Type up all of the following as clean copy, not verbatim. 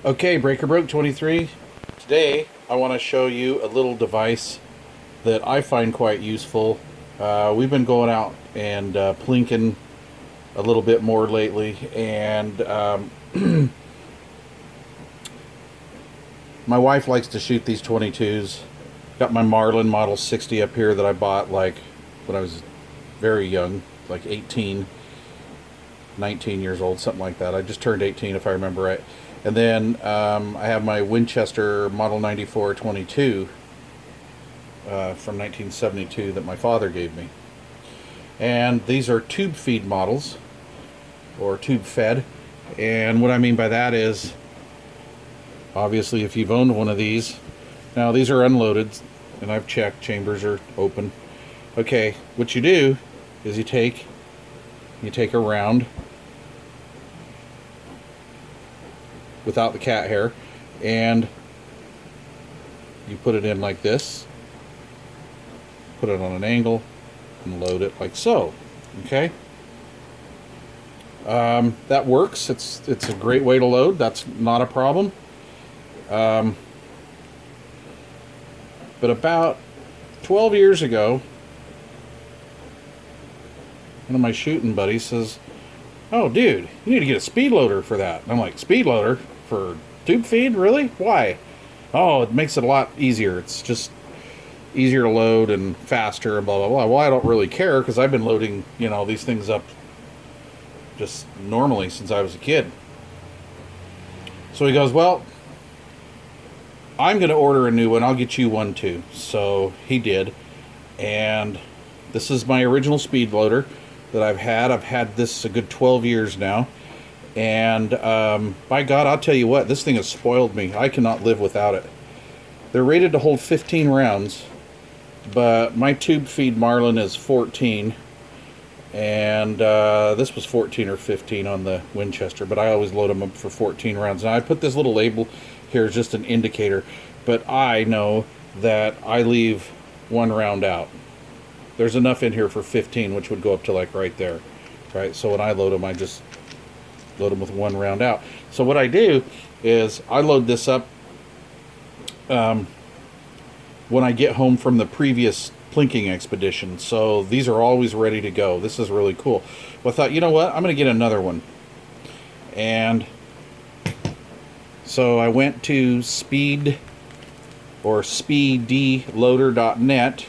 Okay, Breaker Broke 23. Today I want to show you a little device that I find quite useful. We've been going out and plinking a little bit more lately, and my wife likes to shoot these 22s. Got my Marlin Model 60 up here that I bought like when I was very young, like 18, 19 years old, something like that. I just turned 18 if I remember right. And then I have my Winchester Model 94 22 from 1972 that my father gave me. And these are tube feed models, or tube fed. And what I mean by that is, obviously if you've owned one of these, now these are unloaded, and I've checked, chambers are open. Okay, what you do is you take a round without the cat hair, and you put it in like this, put it on an angle, and load it like so. Okay, that works. It's a great way to load. That's not a problem. But about 12 years ago, one of my shooting buddies says, "Oh, dude, you need to get a speed loader for that." And I'm like, "Speed loader for tube feed? Really? Why?" "Oh, it makes it a lot easier. It's just easier to load and faster and blah, blah, blah." Well, I don't really care because I've been loading, these things up just normally since I was a kid. So he goes, "Well, I'm going to order a new one. I'll get you one too." So he did. And this is my original speed loader that I've had. I've had this a good 12 years now. And by God, I'll tell you what, this thing has spoiled me. I cannot live without it. They're rated to hold 15 rounds, but my tube feed Marlin is 14. And this was 14 or 15 on the Winchester, but I always load them up for 14 rounds. Now I put this little label here as just an indicator, but I know that I leave one round out. There's enough in here for 15, which would go up to like right there, right? So when I load them, I just load them with one round out. So what I do is I load this up when I get home from the previous plinking expedition. So these are always ready to go. This is really cool. Well, I thought, you know what? I'm going to get another one. And so I went to SPEED or SPEE-D-LOADER.net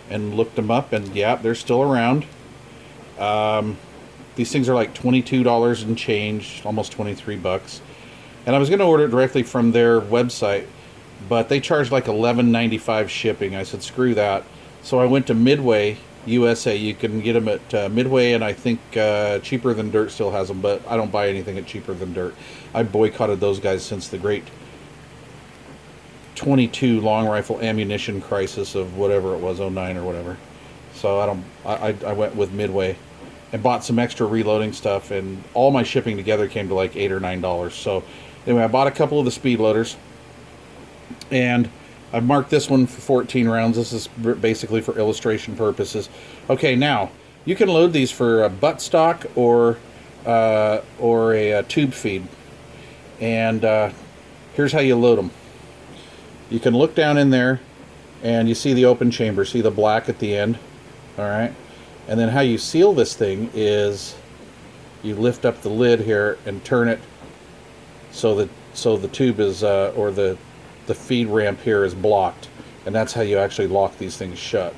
and looked them up, and yeah, they're still around. These things are like $22 and change, almost $23. And I was going to order it directly from their website, but they charged like $11.95 shipping. I said, screw that. So I went to Midway USA. You can get them at Midway, and I think Cheaper Than Dirt still has them, but I don't buy anything at Cheaper Than Dirt. I boycotted those guys since the great 22 long rifle ammunition crisis of whatever it was, '09 or whatever. So I went with Midway and bought some extra reloading stuff, and all my shipping together came to like $8 or $9. So anyway, I bought a couple of the speed loaders, and I've marked this one for 14 rounds. This is basically for illustration purposes. Okay, now you can load these for a buttstock or a tube feed, and here's how you load them. You can look down in there, and you see the open chamber. See the black at the end, all right? And then how you seal this thing is you lift up the lid here and turn it so the tube is or the feed ramp here is blocked, and that's how you actually lock these things shut.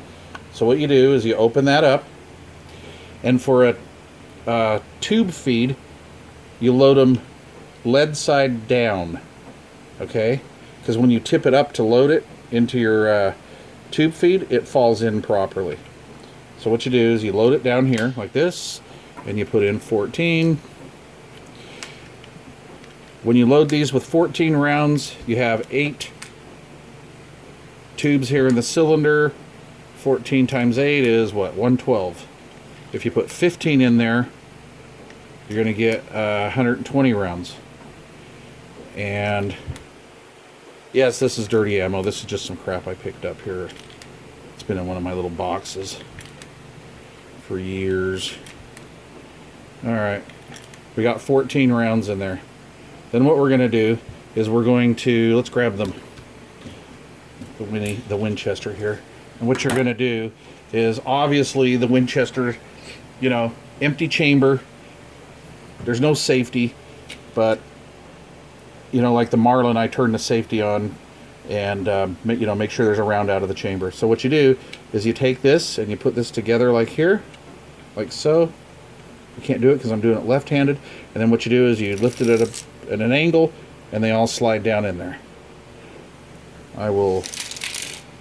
So what you do is you open that up, and for a tube feed, you load them lead side down, okay? Because when you tip it up to load it into your tube feed, it falls in properly. So what you do is you load it down here like this, and you put in 14. When you load these with 14 rounds, you have 8 tubes here in the cylinder. 14 times 8 is what? 112. If you put 15 in there, you're going to get 120 rounds. And yes, this is dirty ammo. This is just some crap I picked up here. It's been in one of my little boxes for years. Alright, we got 14 rounds in there. Then what we're going to do is we're going to, let's grab the Winchester here. And what you're going to do is, obviously the Winchester, you know, empty chamber, there's no safety, but you know, like the Marlin, I turn the safety on and you know, make sure there's a round out of the chamber. So what you do is you take this and you put this together like here, like so. You can't do it because I'm doing it left-handed. And then what you do is you lift it at an angle, and they all slide down in there. I will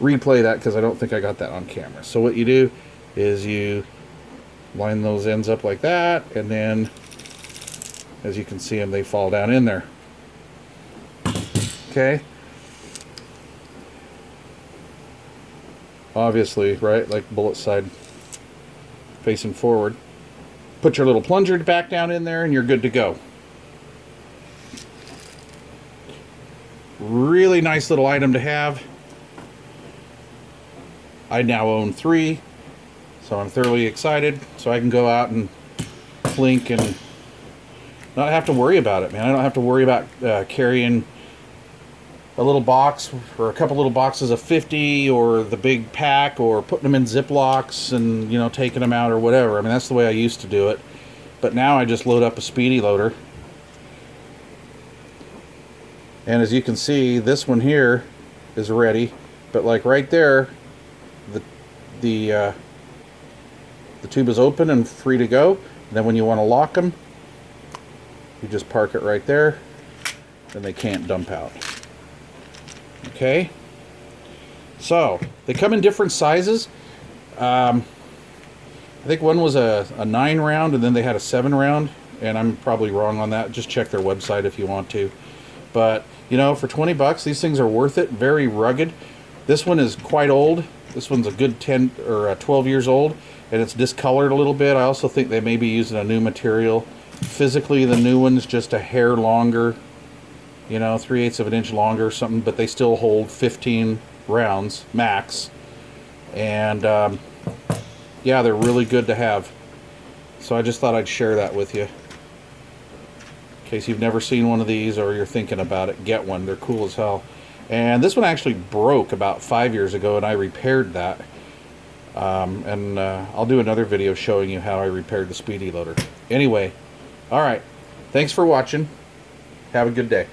replay that because I don't think I got that on camera. So what you do is you line those ends up like that, and then as you can see them, they fall down in there. Okay. Obviously, right, like bullet side facing forward. Put your little plunger back down in there and you're good to go. Really nice little item to have. I now own 3, so I'm thoroughly excited. So I can go out and plink and not have to worry about it, man. I don't have to worry about carrying a little box or a couple little boxes of 50 or the big pack, or putting them in Ziplocs and, you know, taking them out or whatever. I mean, that's the way I used to do it. But now I just load up a SPEE-D loader. And as you can see, this one here is ready. But like right there, the tube is open and free to go. And then when you want to lock them, you just park it right there, and they can't dump out. Okay, so they come in different sizes. I think one was a 9 round, and then they had a 7 round, and I'm probably wrong on that. Just check their website if you want to. But you know, for 20 bucks, these things are worth it. Very rugged. This one is quite old. This one's a good 10 or 12 years old, and it's discolored a little bit. I also think they may be using a new material. Physically, the new one's just a hair longer. You know, 3/8 of an inch longer or something, but they still hold 15 rounds max. And yeah, they're really good to have. So I just thought I'd share that with you. In case you've never seen one of these or you're thinking about it, get one. They're cool as hell. And this one actually broke about 5 years ago, and I repaired that. I'll do another video showing you how I repaired the SPEE-D loader. Anyway, all right. Thanks for watching. Have a good day.